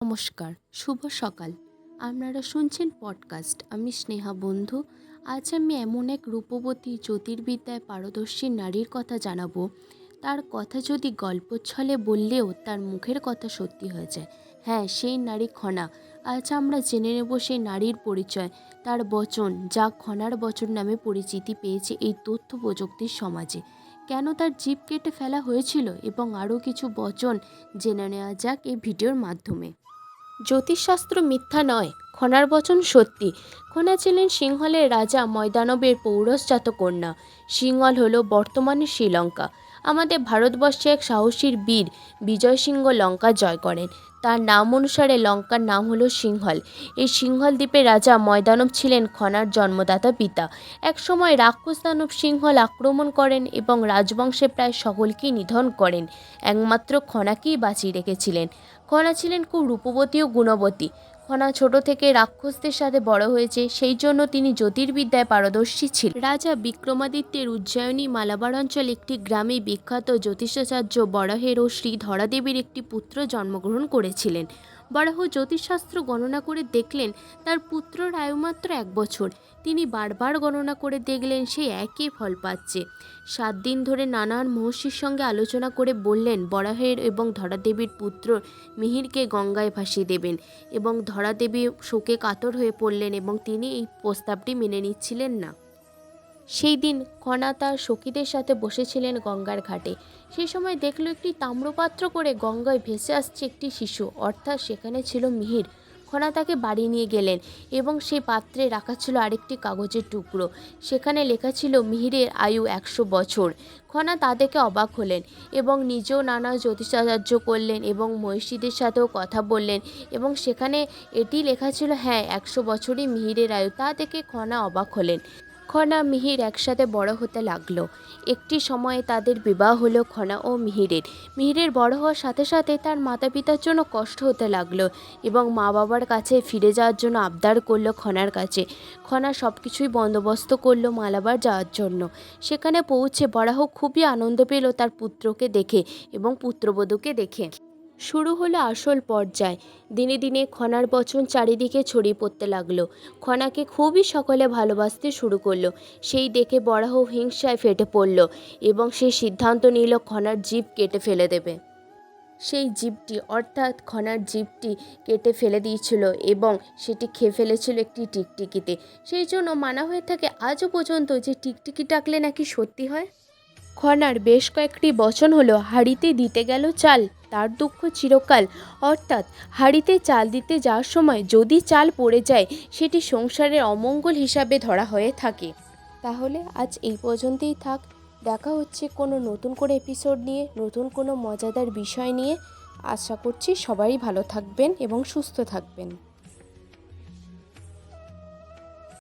নমস্কার, শুভ সকাল। আপনারা শুনছেন পডকাস্ট। আমি স্নেহা বন্ধু। আজ আমি এমন এক রূপবতী জ্যোতির্বিদ্যায় পারদর্শী নারীর কথা জানাবো, তার কথা যদি গল্পচ্ছলে বললেও তার মুখের কথা সত্যি হয়ে যায়। হ্যাঁ, সেই নারী খনা। আজ আমরা জেনে নেব সেই নারীর পরিচয়, তার বচন, যা খনার বচন নামে পরিচিতি পেয়েছে এই তথ্য প্রযুক্তির সমাজে। কেন তার জিভ কেটে ফেলা হয়েছিল এবং আরও কিছু বচন জেনে নেওয়া যাক এই ভিডিওর মাধ্যমে। জ্যোতিষশাস্ত্র মিথ্যা নয়, খনার বচন সত্যি। খনা ছিলেন সিংহলের রাজা ময়দানবের পৌরসজাত কন্যা। সিংহল হল বর্তমানে শ্রীলঙ্কা। আমাদের ভারতবর্ষে এক সাহসীর বীর বিজয় সিংহ লঙ্কা জয় করেন। তার নাম অনুসারে লঙ্কার নাম হলো সিংহল। এই সিংহল দ্বীপের রাজা ময়দানব ছিলেন খনার জন্মদাতা পিতা। একসময় রাক্ষস দানব সিংহল আক্রমণ করেন এবং রাজবংশে প্রায় সকলকেই নিধন করেন। একমাত্র খনাকেই বাঁচিয়ে রেখেছিলেন। খনা ছিলেন খুব রূপবতী ও গুণবতী। খনা ছোট থেকে রাক্ষসদের সাথে বড় হয়েছে, সেই জন্য তিনি জ্যোতির্বিদ্যায় পারদর্শী ছিলেন। রাজা বিক্রমাদিত্যের উজ্জয়িনী মালাবার অঞ্চলে একটি গ্রামে বিখ্যাত জ্যোতিষাচার্য বরাহের ও শ্রী ধরাদেবীর একটি পুত্র জন্মগ্রহণ করেছিলেন। বরাহ জ্যোতিষশাস্ত্র গণনা করে দেখলেন তার পুত্রর আয়ু মাত্র 1 বছর। তিনি বারবার গণনা করে দেখলেন সে একই ফল পাচ্ছে। 7 দিন ধরে নানান মহর্ষির সঙ্গে আলোচনা করে বললেন বরাহের এবং ধরাদেবীর পুত্র মিহিরকে গঙ্গায় ভাসিয়ে দেবেন, এবং ধরাদেবী শোকে কাতর হয়ে পড়লেন এবং তিনি এই প্রস্তাবটি মেনে নিচ্ছিলেন না। সেই দিন খনা তার সখীদের সাথে বসেছিলেন গঙ্গার ঘাটে। সেই সময় দেখল একটি তাম্রপাত্র করে গঙ্গায় ভেসে আসছে একটি শিশু, অর্থাৎ সেখানে ছিল মিহির। খনা তাকে বাড়ি নিয়ে গেলেন এবং সেই পাত্রে রাখা ছিল আরেকটি কাগজের টুকরো। সেখানে লেখা ছিল মিহিরের আয়ু 100 বছর। খনা তা দেখে অবাক হলেন এবং নিজেও নানা জ্যোতিষাচার্য করলেন এবং মহিষীদের সাথেও কথা বললেন এবং সেখানে এটি লেখা ছিল, হ্যাঁ, 100 বছরই মিহিরের আয়ু। তা দেখে খনা অবাক হলেন। খনা মিহির একসাথে বড় হতে লাগলো। একটি সময়ে তাদের বিবাহ হলো খনা ও মিহিরের। মিহিরের বড় হওয়ার সাথে সাথে তার মাতা পিতার জন্য কষ্ট হতে লাগলো এবং মা বাবার কাছে ফিরে যাওয়ার জন্য আবদার করলো খনার কাছে। খনা সব কিছুই বন্দোবস্ত করলো মালাবার যাওয়ার জন্য। সেখানে পৌঁছে বরাহ খুবই আনন্দ পেল তার পুত্রকে দেখে এবং পুত্রবধূকে দেখে। শুরু হলো আসল পর্যায়। দিনে দিনে খনার বচন চারিদিকে ছড়িয়ে পড়তে লাগলো। খনাকে খুবই সকলে ভালোবাসতে শুরু করলো। সেই দেখে বরাহ হিংসায় ফেটে পড়ল এবং সে সিদ্ধান্ত নিল খনার জিভ কেটে ফেলে দেবে। সেই জীবটি অর্থাৎ খনার জীবটি কেটে ফেলে দিয়েছিল এবং সেটি খেয়ে ফেলেছিল একটি টিকটিকিতে। সেই জন্য মানা হয়ে থাকে আজও পর্যন্ত যে টিকটিকি ডাকলে নাকি সত্যি হয়। খনার বেশ কয়েকটি বচন হলো, হাঁড়িতে দিতে গেল চাল, তার দুঃখ চিরকাল। অর্থাৎ হাঁড়িতে চাল দিতে যাওয়ার সময় যদি চাল পড়ে যায় সেটি সংসারের অমঙ্গল হিসাবে ধরা হয়ে থাকে। তাহলে আজ এই পর্যন্তই থাক। দেখা হচ্ছে কোনো নতুন করে এপিসোড নিয়ে, নতুন কোনো মজাদার বিষয় নিয়ে। আশা করছি সবাই ভালো থাকবেন এবং সুস্থ থাকবেন।